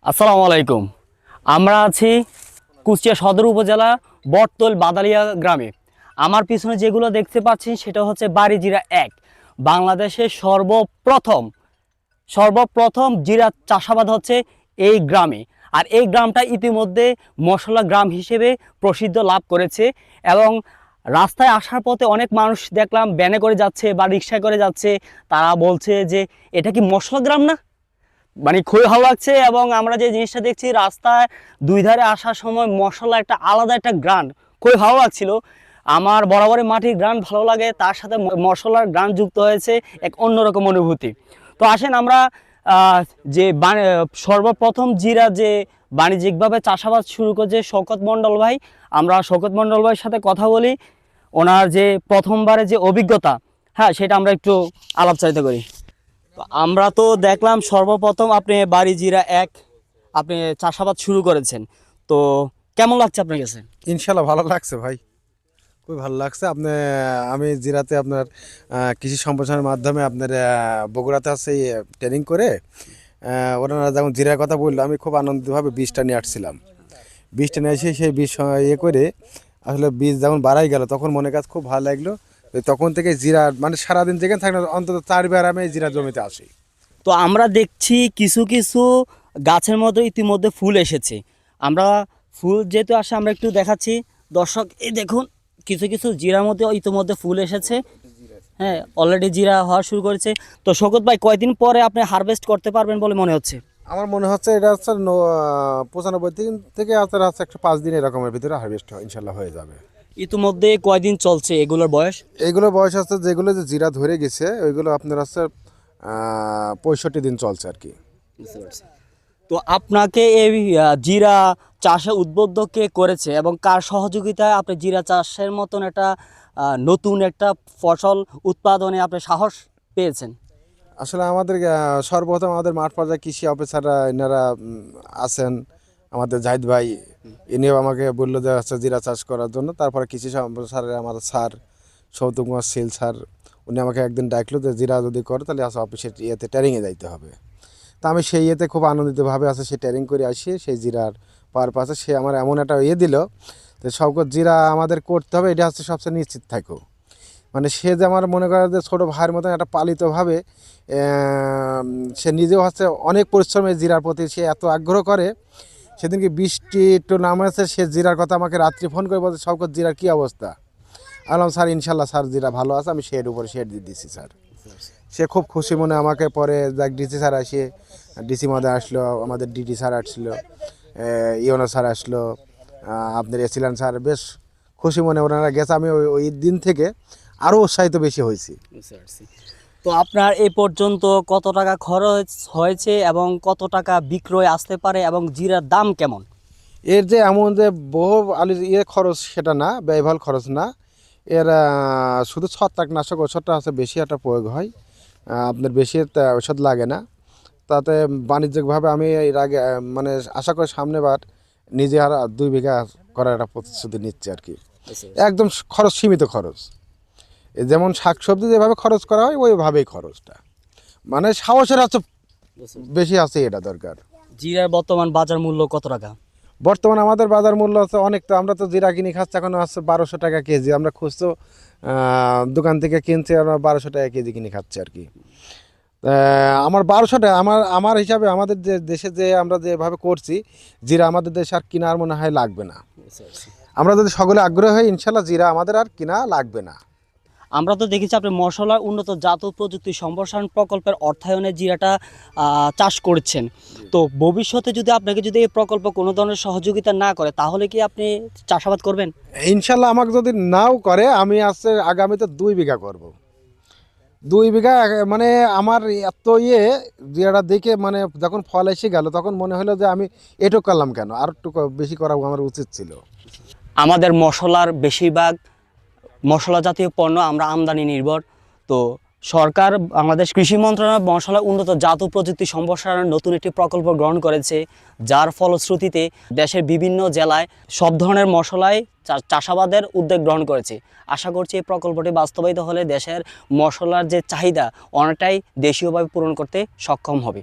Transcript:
আসসালামু আলাইকুম। আমরা আছি কুষ্টিয়া সদর উপজেলা বটতল বাদালিয়া গ্রামে। আমার পিছনে যেগুলো দেখতে পাচ্ছেন সেটা হচ্ছে বাড়িজিরা 1, বাংলাদেশের সর্বপ্রথম জিরা চাষাবাদ হচ্ছে এই গ্রামে। আর এই গ্রামটা ইতিমধ্যে মশলা গ্রাম হিসেবে প্রসিদ্ধ লাভ করেছে এবং রাস্তায় আসার পথে অনেক মানুষ দেখলাম ভ্যানে করে যাচ্ছে বা রিক্সায় করে যাচ্ছে। তারা বলছে যে এটা কি মশলা গ্রাম না? মানে খুবই ভালো লাগছে। এবং আমরা যে জিনিসটা দেখছি রাস্তায় দুই ধারে আসার সময় মশলা একটা আলাদা একটা গ্রান খুবই ভালো লাগছিল। আমার বরাবরই মাটির গ্রান ভালো লাগে, তার সাথে মশলার গ্রান যুক্ত হয়েছে এক অন্যরকম অনুভূতি। তো আসেন আমরা যে সর্বপ্রথম জিরা যে বাণিজ্যিকভাবে চাষাবাদ শুরু করেছে শওকত মণ্ডল ভাই, আমরা শওকত মণ্ডল ভাইয়ের সাথে কথা বলি। ওনার যে প্রথমবারে যে অভিজ্ঞতা, হ্যাঁ, সেটা আমরা একটু আলাপচারিতা করি। তো আমরা তো দেখলাম সর্বপ্রথম আপনি বাড়িজিরা 1 আপনি চাষাবাদ শুরু করেছেন, তো কেমন লাগছে আপনার কাছে? ইনশাল্লাহ ভালো লাগছে ভাই, খুবই ভালো লাগছে। আমি জিরাতে আপনার কৃষি সম্প্রসারণের মাধ্যমে আপনার বগুড়াতে আছে ট্রেনিং করে ওনারা যখন জিরার কথা বললো আমি খুব আনন্দিতভাবে বীজটা নিয়ে আসছিলাম। বীজটা নিয়ে এসে সেই বীজ করে আসলে বীজ যখন বাড়াই গেল তখন মনে কাছে খুব ভালো লাগলো। তো তখন থেকে জিরা মানে সারাদিন যেখানে থাকে না অন্তত 4বার আমি জিরা জমিতে আসি। তো আমরা দেখছি কিছু কিছু গাছের মধ্যে ইতিমধ্যে ফুল এসেছে। আমরা ফুল যেহেতু আসে আমরা একটু দেখাচ্ছি দর্শক, এই দেখুন কিছু কিছু জিরার মধ্যে ইতিমধ্যে ফুল এসেছে। হ্যাঁ, অলরেডি জিরা হওয়া শুরু করেছে। তো শওকত ভাই, কয়দিন পরে আপনি হারভেস্ট করতে পারবেন বলে মনে হচ্ছে? আমার মনে হচ্ছে এটা হচ্ছে 95 দিন থেকে আপনার হচ্ছে 105 দিন এরকমের ভিতরে হারভেস্ট ইনশাল্লাহ হয়ে যাবে। ইতিমধ্যে কয়দিন চলছে এগুলোর বয়স? এইগুলো বয়স আছে যেগুলো যে জিরা ধরে গেছে ওইগুলো আপনার হচ্ছে 65 দিন চলছে আর কি। বুঝতে পারছি। তো আপনাকে এই জিরা চাষে উদ্বুদ্ধ কে করেছে এবং কার সহযোগিতায় আপনি জিরা চাষের মতন একটা নতুন একটা ফসল উৎপাদনে আপনি সাহস পেয়েছেন? আসলে আমাদের সর্বপ্রথম আমাদের মাঠ পর্যায়ে কৃষি অফিসাররা এনারা আছেন, আমাদের জাহিদ ভাই, ইনিও আমাকে বললো যে আচ্ছা জিরা চাষ করার জন্য। তারপরে কৃষি সম্প্রসারণের আমাদের স্যার সৌতম কুমার শীল স্যার, উনি আমাকে একদিন ডাকলো যে জিরা যদি করে তাহলে আসলে অফিসের ইয়েতে ট্রেনিংয়ে যাইতে হবে। তা আমি সেই ইয়েতে খুব আনন্দিতভাবে আছে সেই ট্রেনিং করে আসি সেই জিরার পারপাসে সে আমার এমন একটা দিল যে শওকত জিরা আমাদের করতে হবে, এটা হচ্ছে সবচেয়ে নিশ্চিত থাকো। মানে সে যে আমার মনে করে যে ছোটো ভাইয়ের মতন একটা পালিতভাবে সে নিজেও হচ্ছে অনেক পরিশ্রমে জিরার প্রতি সে এত আগ্রহ করে। সেদিনকে বৃষ্টি একটু নামেছে, সে জিরার কথা আমাকে রাত্রি ফোন করে বলছে শওকত জিরার কী অবস্থা। বললাম স্যার ইনশাল্লাহ স্যার জিরা ভালো আছে, আমি শেড উপরে শেড দিয়ে দিচ্ছি স্যার। সে খুব খুশি মনে আমাকে পরে যাক ডিসি স্যার আসে, ডিসি মহোদয় আসলো, আমাদের ডিডি স্যার আসলো, ইওনো স্যার আসলো, আপনার এসিলান স্যার, বেশ খুশি মনে ওনারা গেছে। আমি ওই দিন থেকে আরও উৎসাহিত বেশি হয়েছি। তো আপনার এই পর্যন্ত কত টাকা খরচ হয়েছে এবং কত টাকা বিক্রয় আসতে পারে এবং জিরার দাম কেমন? এর যে এমন যে বহু আলু খরচ সেটা না, ব্যয়বহুল খরচ না। এর শুধু ছত্রাকনাশক ওষুধটা আছে বেশি একটা প্রয়োগ হয়, আপনার বেশি ওষুধ লাগে না। তাতে বাণিজ্যিকভাবে আমি এর আগে মানে আশা করি সামনেবার নিজে আর 2 বিঘা করার একটা প্রতিশ্রুতি নিচ্ছি আর কি। একদম খরচ সীমিত খরচ, যেমন শাকসবজি যেভাবে খরচ করা হয় ওইভাবেই খরচটা, মানে সাহসের আছে বেশি আছে, এটা দরকার। জিরার বর্তমান বাজার মূল্য কত টাকা? বর্তমানে আমাদের বাজার মূল্য আছে অনেক, তো আমরা তো জিরা কিনে খাচ্ছি এখন আছে 1200 টাকা কেজি। আমরা খুচরো দোকান থেকে কিনছি, আমরা 1200 টাকা কেজি কিনে খাচ্ছি আর কি। আমার 1200 টাকা আমার হিসাবে আমাদের যে দেশে যে আমরা যেভাবে করছি জিরা আমাদের দেশে আর কিনা আর মনে হয় লাগবে না। আমরা যদি সকলে আগ্রহ হই ইনশাল্লাহ জিরা আমাদের আর কিনা লাগবে না। আমরা তো দেখেছি আপনি মশলার উন্নত জাত প্রযুক্তি সম্প্রসারণ প্রকল্পের অর্থায়নে জিরাটা চাষ করছেন। তো ভবিষ্যতে যদি আপনাকে যদি এই প্রকল্প কোনো ধরনের সহযোগিতা না করে তাহলে কি আপনি চাষাবাদ করবেন? ইনশাল্লাহ আমাকে যদি নাও করে আমি আজকে আগামীতে 2 বিঘা করব। 2 বিঘা মানে আমার এত জিরাটা দেখে মানে যখন ফল এসে গেল তখন মনে হলো যে আমি এটুকু করলাম কেন, আর একটু বেশি করা আমার উচিত ছিল। আমাদের মশলার বেশিরভাগ মশলা জাতীয় পণ্য আমরা আমদানি নির্ভর। তো সরকার বাংলাদেশ কৃষি মন্ত্রণালয় মশলা উন্নত জাত প্রযুক্তি সম্প্রসারণের নতুন একটি প্রকল্প গ্রহণ করেছে, যার ফলশ্রুতিতে দেশের বিভিন্ন জেলায় সব ধরনের মশলায় চাষাবাদের উদ্যোগ গ্রহণ করেছে। আশা করছি এই প্রকল্পটি বাস্তবায়িত হলে দেশের মশলার যে চাহিদা অনেকটাই দেশীয়ভাবে পূরণ করতে সক্ষম হবে।